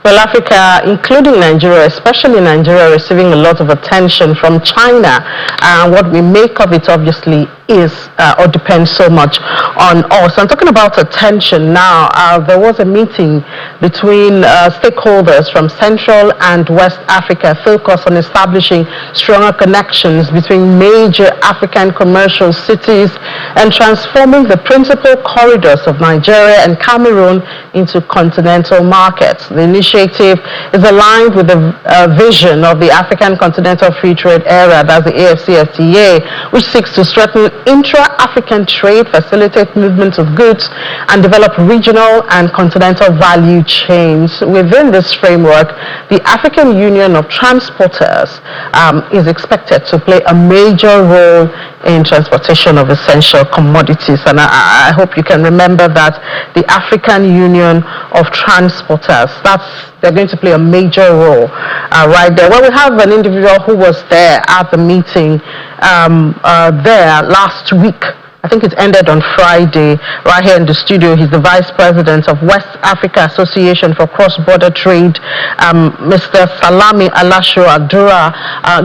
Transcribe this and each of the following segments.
Well, Africa, including Nigeria, especially Nigeria, receiving a lot of attention from China. And what we make of it, obviously, is or depends so much on us. I'm talking about attention now. There was a meeting between stakeholders from Central and West Africa focused on establishing stronger connections between major African commercial cities and transforming the principal corridors of Nigeria and Cameroon into continental markets. The initiative is aligned with the vision of the African Continental Free Trade Area, that's the AFCFTA, which seeks to strengthen intra-African trade, facilitate movement of goods, and develop regional and continental value chains. Within this framework, the African Union of Transporters is expected to play a major role in transportation of essential commodities. And I hope you can remember that the African Union of Transporters, they're going to play a major role right there. Well, we have an individual who was there at the meeting there last week. I think it ended on Friday, right here in the studio. He's the Vice President of West Africa Association for Cross-Border Trade, Mr. Salami Alasho Adura.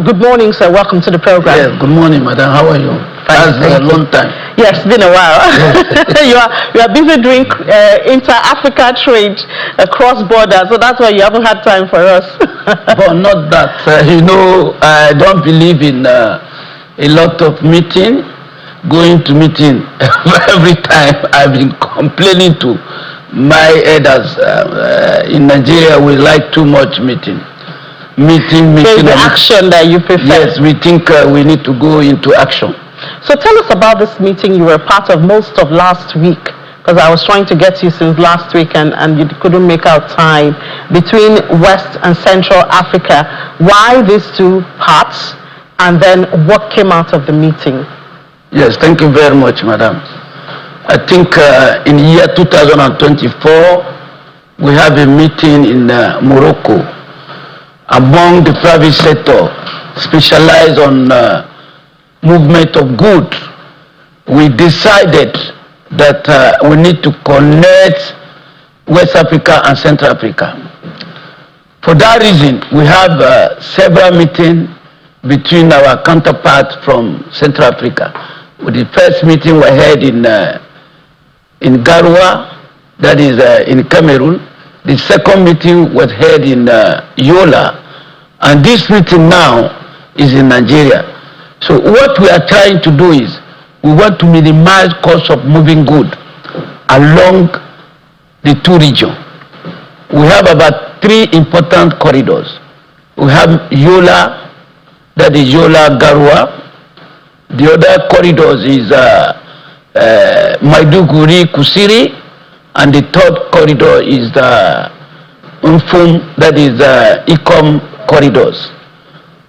Good morning, sir. Welcome to the program. Yes, good morning, madam. How are you? That's a long time. Yes, it's been a while. you are busy doing inter-Africa trade cross-border, so that's why you haven't had time for us. But not that. I don't believe in a lot of meeting. Going to meeting every time. I've been complaining to my elders in Nigeria. We like too much meeting. There's the action that you prefer. Yes, we think we need to go into action. So tell us about this meeting you were part of most of last week, because I was trying to get you since last week and you couldn't make out time, between West and Central Africa. Why these two parts, and then what came out of the meeting? Yes, thank you very much, madam. I think in the year 2024, we have a meeting in Morocco among the private sector specialized on movement of goods. We decided that we need to connect West Africa and Central Africa. For that reason, we have several meetings between our counterparts from Central Africa. The first meeting we had in Garoua, that is in Cameroon. The second meeting was held in Yola, and this meeting now is in Nigeria. So what we are trying to do is we want to minimize cost of moving goods along the two regions. We have about 3 important corridors. We have Yola, that is Yola Garoua. The other corridors is Maiduguri Kusiri, and the third corridor is the Umfum, that is Ecom corridors.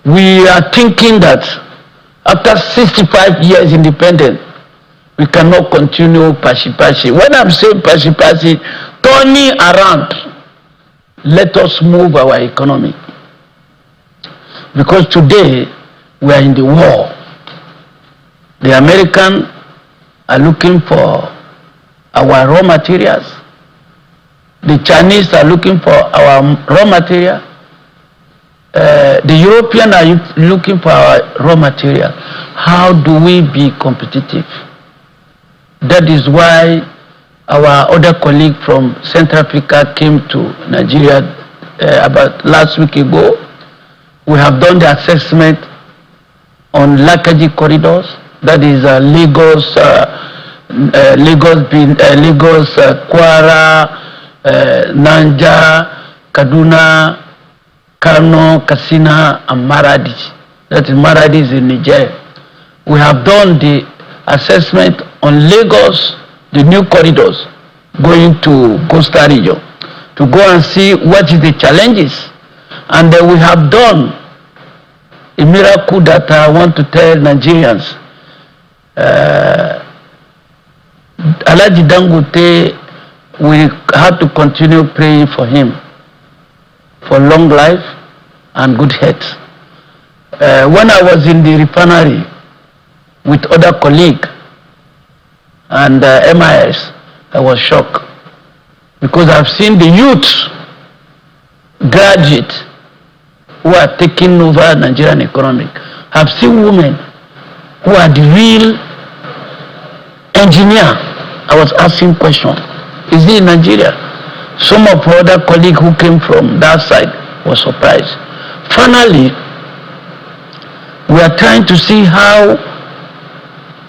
We are thinking that after 65 years independent, we cannot continue pashi-pashi. When I'm saying pashi-pashi, turning around, let us move our economy. Because today, we are in the war. The Americans are looking for our raw materials. The Chinese are looking for our raw material. The Europeans are looking for our raw material. How do we be competitive? That is why our other colleague from Central Africa came to Nigeria about last week ago. We have done the assessment on Lakaji corridors. That is Lagos, Kwara, Nanja, Kaduna, Kano, Katsina, and Maradi. That is Maradi is in Niger. We have done the assessment on Lagos, the new corridors going to coastal region, to go and see what is the challenges. And we have done a miracle that I want to tell Nigerians. Alhaji Dangote, we have to continue praying for him for long life and good health. When I was in the refinery with other colleagues and MIS, I was shocked because I've seen the youth graduates who are taking over Nigerian economy have seen women who are the real engineer. I was asking question, is it in Nigeria? Some of our other colleagues who came from that side were surprised. Finally, we are trying to see how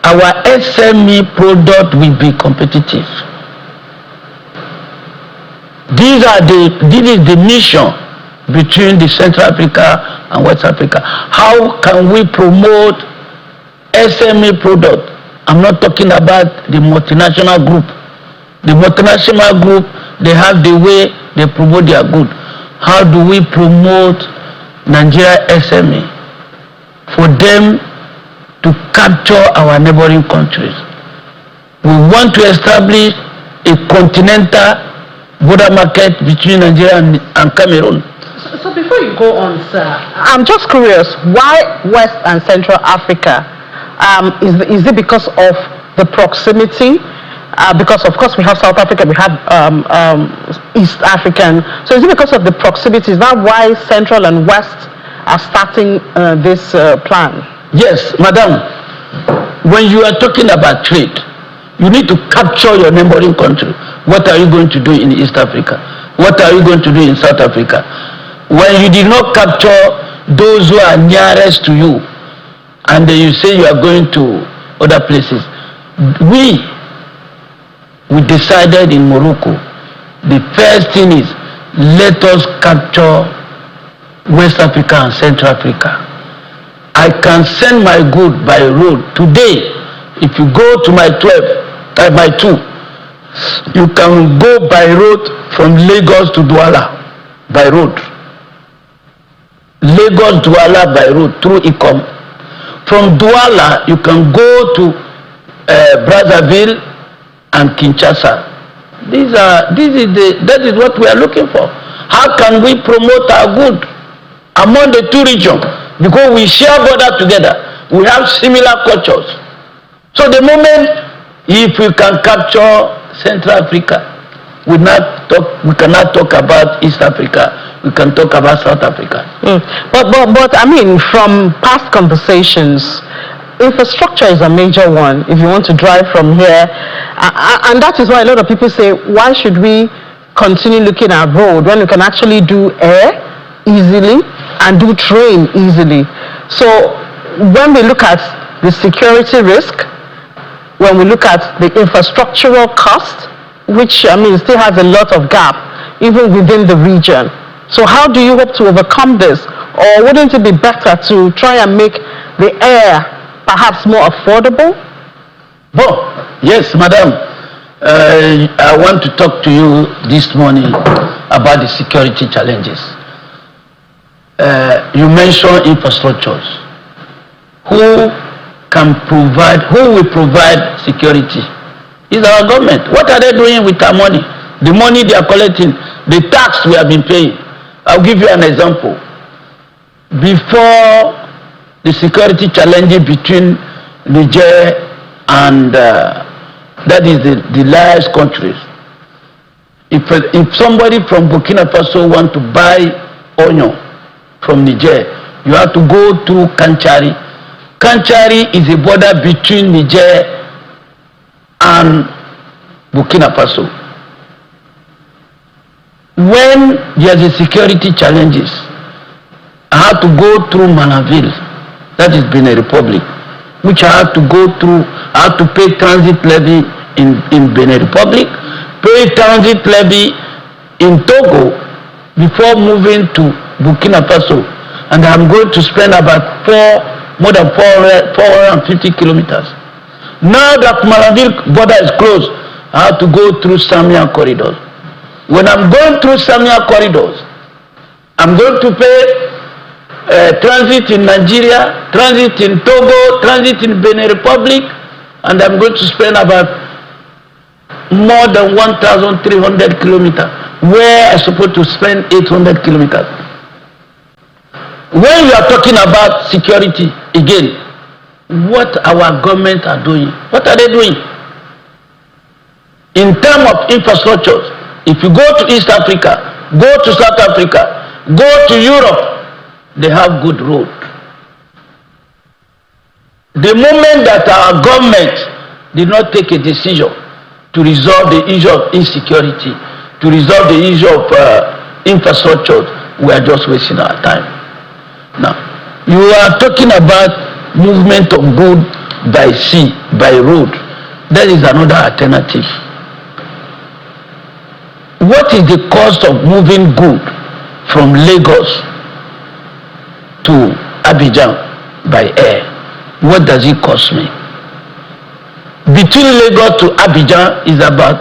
our SME product will be competitive. This is the mission between the Central Africa and West Africa. How can we promote SME product? I'm not talking about the multinational group. The multinational group, they have the way they promote their good. How do we promote Nigeria SME for them to capture our neighboring countries? We want to establish a continental border market between Nigeria and Cameroon. So before you go on, sir, I'm just curious, why West and Central Africa? Is it because of the proximity? Because of course we have South Africa, we have East African. So is it because of the proximity? Is that why Central and West are starting this plan? Yes, madam. When you are talking about trade, you need to capture your neighboring country. What are you going to do in East Africa? What are you going to do in South Africa? When you did not capture those who are nearest to you, and then you say you are going to other places, we decided in Morocco, the first thing is, let us capture West Africa and Central Africa. I can send my good by road today. If you go to my 12, by 2, you can go by road from Lagos to Douala by road. Lagos Douala by road through Ikom. From Douala you can go to Brazzaville and Kinshasa. That is what we are looking for. How can we promote our good among the two regions? Because we share border together, we have similar cultures. So the moment if we can capture Central Africa, we cannot talk about East Africa, we can talk about South Africa. But I mean, from past conversations, infrastructure is a major one if you want to drive from here, and that is why a lot of people say, why should we continue looking at road when we can actually do air easily and do train easily? So when we look at the security risk, when we look at the infrastructural cost, which I mean still has a lot of gap even within the region, so how do you hope to overcome this? Or wouldn't it be better to try and make the air perhaps more affordable? Oh, yes, madam. I want to talk to you this morning about the security challenges. You mentioned infrastructures. Who will provide security? Is our government. What are they doing with our money? The money they are collecting, the tax we have been paying. I'll give you an example. Before the security challenges between Niger and that is the largest countries. If somebody from Burkina Faso want to buy onion from Niger, you have to go through Kanchari. Kanchari is a border between Niger and Burkina Faso. When there is a security challenges, I have to go through Manaville, that is Benin Republic, which I have to go through. I have to pay transit levy in Benin Republic, pay transit levy in Togo before moving to Burkina Faso, and I'm going to spend about more than 450 kilometers. Now that Manaville border is closed, I have to go through Samia corridors. When I'm going through Samia corridors, I'm going to pay transit in Nigeria, transit in Togo, transit in Benin Republic, and I'm going to spend about more than 1,300 kilometers, where I'm supposed to spend 800 kilometers. When we are talking about security, again, what our government are doing, what are they doing? In terms of infrastructure, if you go to East Africa, go to South Africa, Go to Europe, they have good road. The moment that our government did not take a decision to resolve the issue of insecurity, to resolve the issue of infrastructure, we are just wasting our time. Now, you are talking about movement of goods by sea, by road. That is another alternative. What is the cost of moving goods from Lagos to Abidjan by air? What does it cost me? Between Lagos to Abidjan is about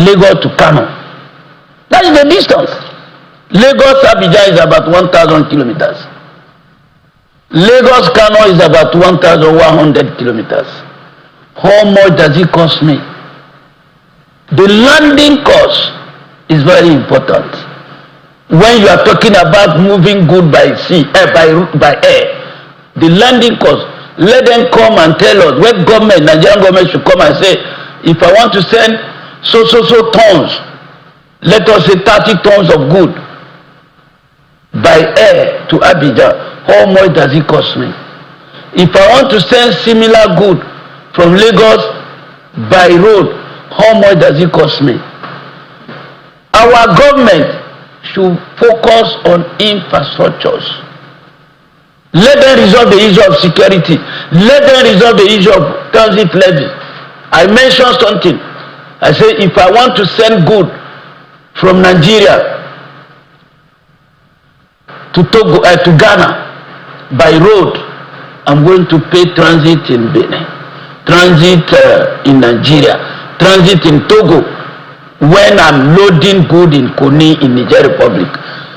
Lagos to Kano. That is the distance. Lagos Abidjan is about 1,000 kilometers. Lagos Kano is about 1,100 kilometers. How much does it cost me? The landing cost is very important. When you are talking about moving goods by sea, by air, the landing cost, let them come and tell us, when government, Nigerian government should come and say, if I want to send so tons, let us say 30 tons of good by air to Abidjan, how much does it cost me? If I want to send similar good from Lagos by road, how much does it cost me? Our government should focus on infrastructures. Let them resolve the issue of security. Let them resolve the issue of transit levy. I mentioned something. I say if I want to send good from Nigeria to Togo, to Ghana by road, I'm going to pay transit in Benin, transit in Nigeria, transit in Togo when I'm loading good in Koni in Niger Republic.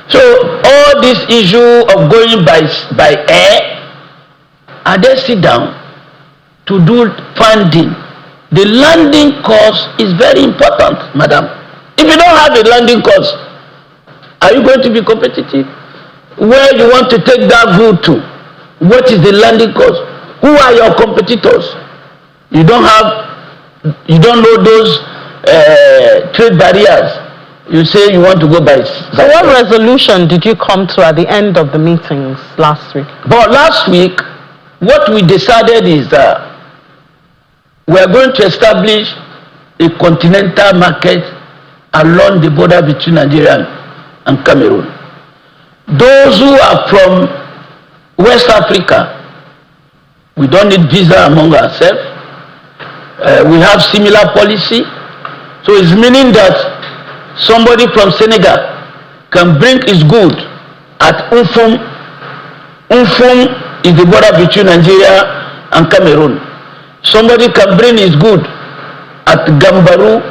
So all this issue of going by air, and they sit down to do funding. The landing cost is very important, madam. If you don't have a landing cost, are you going to be competitive? Where you want to take that good to? What is the landing cost? Who are your competitors? You don't know those trade barriers. You say you want to go by. So what resolution did you come to at the end of the meetings last week? But last week, what we decided is that we are going to establish a continental market along the border between Nigeria and Cameroon. Those who are from West Africa, we don't need visa among ourselves. We have similar policy. So it's meaning that somebody from Senegal can bring his good at Ufum. Ufum is the border between Nigeria and Cameroon. Somebody can bring his good at Gambaru.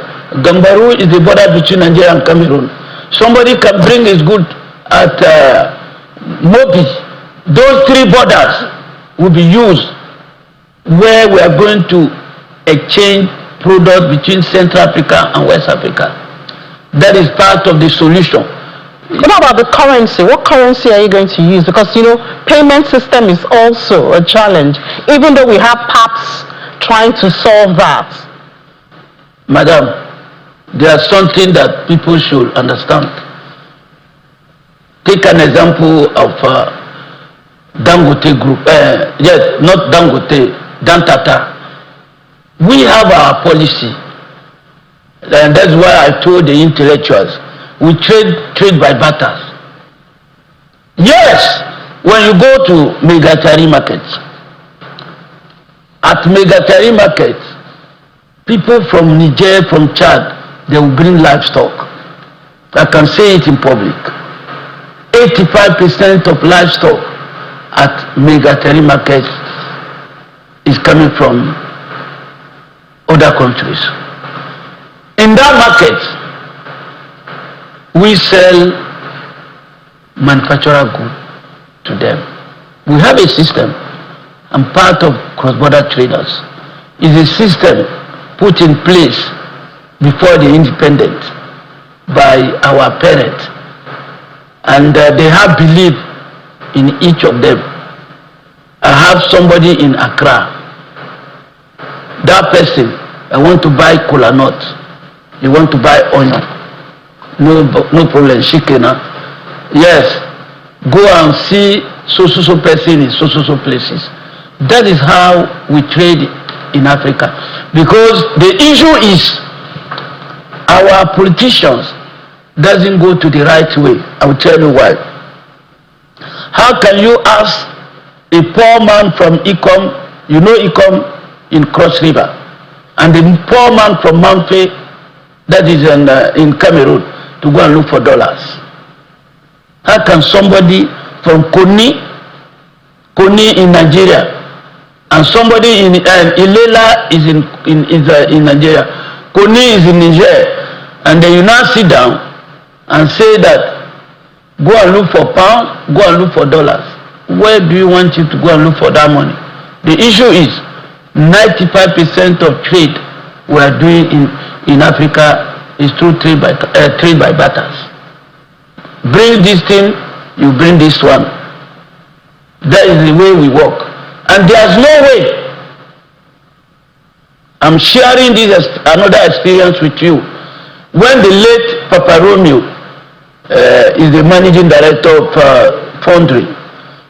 Gambaru is the border between Nigeria and Cameroon. Somebody can bring his good at Mobi. Those three borders will be used where we are going to exchange products between Central Africa and West Africa. That is part of the solution. What about the currency? What currency are you going to use? Because, payment system is also a challenge, even though we have PAPs trying to solve that. Madam, there's something that people should understand. Take an example of Dangote Group. Yes, not Dangote, Dantata. We have our policy. And that's why I told the intellectuals, we trade by barter. Yes, when you go to Megatari markets, at Megatari markets, people from Niger, from Chad, they will bring livestock. I can say it in public. 85% of livestock at Megatari markets is coming from other countries. In that market, we sell manufacturer goods to them. We have a system, and part of cross-border traders is a system put in place before the independence by our parents, and they have belief in each of them. I have somebody in Accra. That person, I want to buy kola nut. You want to buy onion. no problem, shikena. Yes, go and see so person in so places. That is how we trade in Africa. Because the issue is our politicians doesn't go to the right way. I will tell you why. How can you ask a poor man from Ikom, you know Ikom in Cross River, and the poor man from Manfe, that is in Cameroon, to go and look for dollars? How can somebody from Koni in Nigeria, and somebody in Ilela is in Nigeria, Koni is in Niger, and then you now sit down and say that go and look for pounds, go and look for dollars? Where do you want you to go and look for that money? The issue is 95% of trade we are doing in Africa is through trade by barters. Bring this thing, you bring this one. That is the way we work. And there's no way. I'm sharing this another experience with you. When the late Papa Romeo is the managing director of Foundry,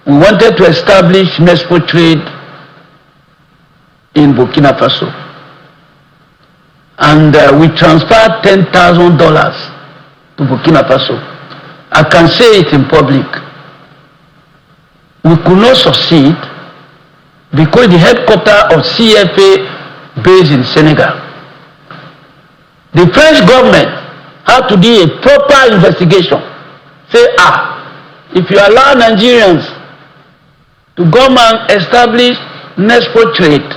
we wanted to establish Nespo trade in Burkina Faso. And we transferred $10,000 to Burkina Faso. I can say it in public. We could not succeed because the headquarters of CFA based in Senegal. The French government had to do a proper investigation. Say, if you allow Nigerians to go and establish Nespo trade,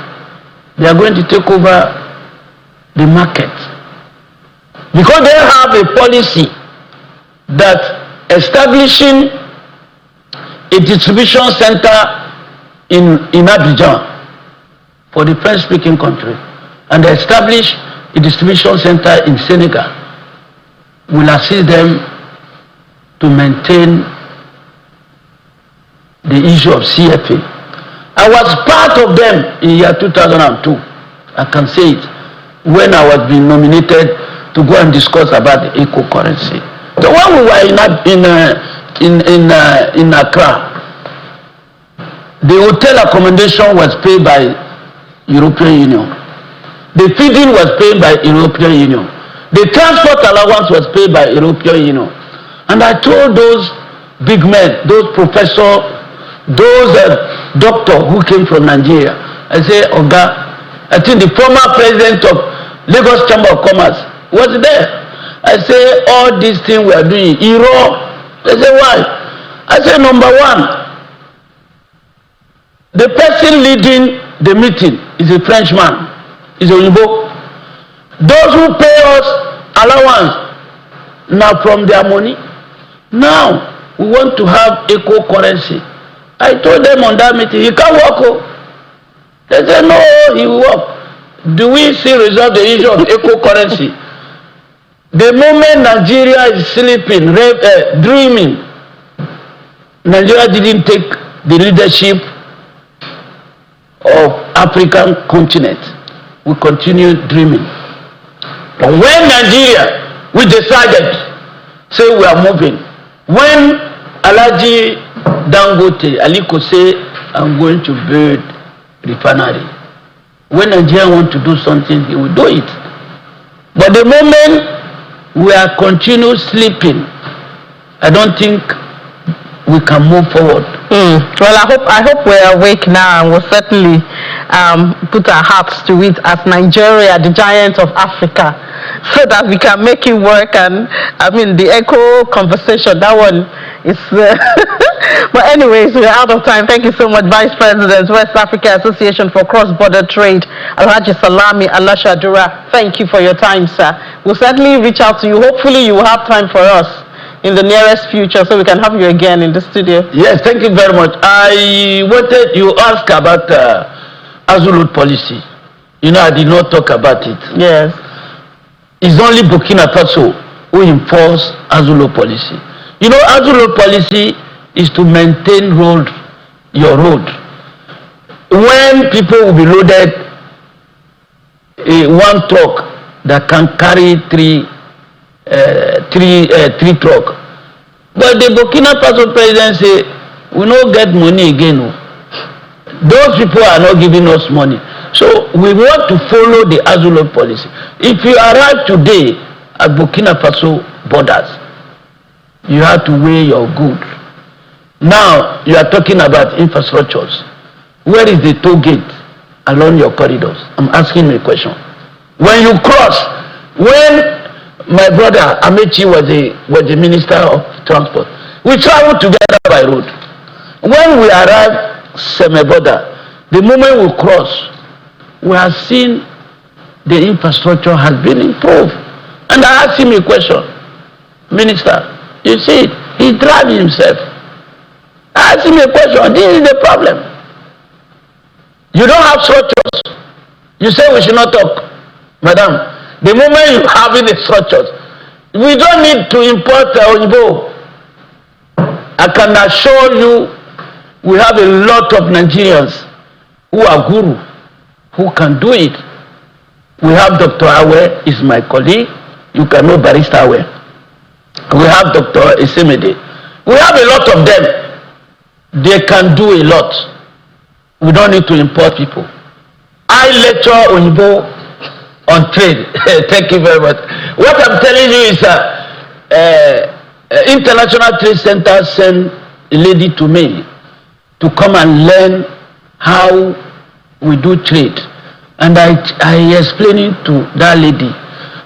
they are going to take over the market. Because they have a policy that establishing a distribution center in Abidjan for the French-speaking country, and they establish a distribution center in Senegal, will assist them to maintain the issue of CFA. I was part of them in year 2002. I can say it, when I was being nominated to go and discuss about the eco currency. So when we were in Accra, the hotel accommodation was paid by European Union. The feeding was paid by European Union. The transport allowance was paid by European Union. And I told those big men, those professors, those doctors who came from Nigeria, I say, Oga, I think the former president of Lagos Chamber of Commerce was there. I say, all these things we are doing, Europe. They say, why? I say, number one, the person leading the meeting is a Frenchman, is a Oyinbo. Those who pay us allowance now from their money. Now we want to have eco currency. I told them on that meeting, he can't work. They said, no, he will work. Do we still resolve the issue of eco currency? The moment Nigeria is sleeping, dreaming, Nigeria didn't take the leadership of African continent. We continue dreaming. But when Nigeria, we decided, say we are moving. When Alhaji Dangote, Aliko say, I'm going to build refinery. When Nigeria want to do something, he will do it. But the moment we are continue sleeping, I don't think we can move forward. Well, I hope we're awake now, and we'll certainly put our hearts to it as Nigeria, the giant of Africa, so that we can make it work. And I mean, the echo conversation, that one is. But anyways, we're out of time. Thank you so much, Vice President, West Africa Association for Cross-Border Trade, Alhaji Salami Alashadura. Thank you for your time, sir. We'll certainly reach out to you. Hopefully, you will have time for us in the nearest future, so we can have you again in the studio. Yes, thank you very much. I wanted you ask about Azulu policy. You know, I did not talk about it. Yes. It's only Burkina Faso who enforce Azulu policy. You know, Azulu policy is to maintain your road. When people will be loaded, one truck that can carry three three truck. But the Burkina Faso president say, we no get money again. No. Those people are not giving us money. So we want to follow the Azulo policy. If you arrive today at Burkina Faso borders, you have to weigh your goods. Now you are talking about infrastructures. Where is the toll gate along your corridors? I'm asking you a question. When you cross, when my brother Amechi was the minister of transport, we traveled together by road. When we arrived Semeboda, the moment we cross, we have seen the infrastructure has been improved. And I asked him a question, Minister, you see it, he driving himself. I asked him a question, this is the problem. You don't have structures. You say we should not talk. Madam, the moment you have the structures, we don't need to import Oyibo. I can assure you, we have a lot of Nigerians who are guru, who can do it. We have Dr. Awe, is my colleague. You can know Barrister Awe. We have Dr. Isemede. We have a lot of them. They can do a lot. We don't need to import people. I lecture Oyibo on trade. Thank you very much. What I'm telling you is International Trade Center sent a lady to me to come and learn how we do trade. And I explaining to that lady.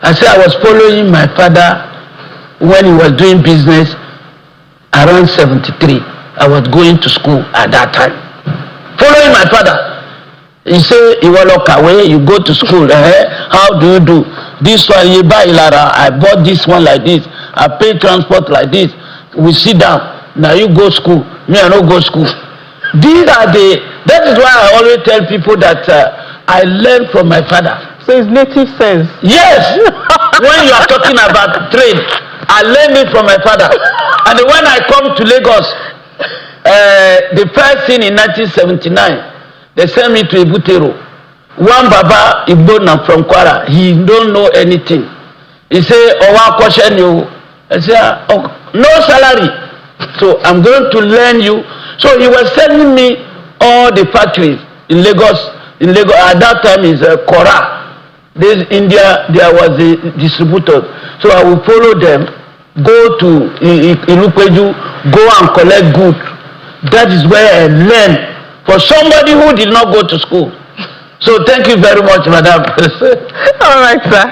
I said I was following my father when he was doing business around 73. I was going to school at that time. Following my father. He say, you walk away, you go to school. How do you do? This one, you buy Lara. I bought this one like this. I pay transport like this. We sit down. Now you go school. Me, I don't go school. That is why I always tell people that I learn from my father. So it's native sense. Yes. When you are talking about trade, I learned it from my father. And when I come to Lagos, the first thing in 1979, they sent me to Ibutero. One Baba Igbona from Kwara, he don't know anything. He say, "Owa question you." I say, "Oh, no salary." So I'm going to learn you. So he was sending me all the factories in Lagos. In Lagos at that time is Kora. This India, there was a distributor. So I will follow them, go to Ilupeju, go and collect goods. That is where I learn. For somebody who did not go to school. So thank you very much, madam. All right, sir.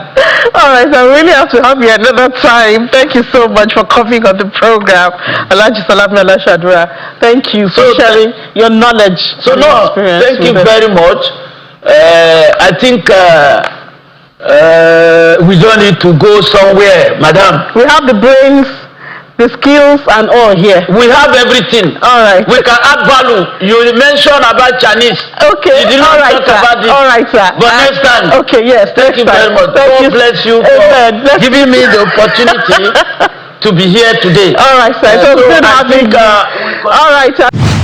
All right, I really have to have you another time. Thank you so much for coming on the program. Alhaji Salami Alashadura. Thank you for sharing your knowledge. So no, thank you very much. I think we don't need to go somewhere, madam. We have the brains, the skills and all here. We have everything. All right. We can add value. You mentioned about Chinese. Okay. You did not talk about it. All right, sir. But next time. Okay, yes. Thank you very much. God bless you for giving me the opportunity to be here today. All right, sir. So good having. All right.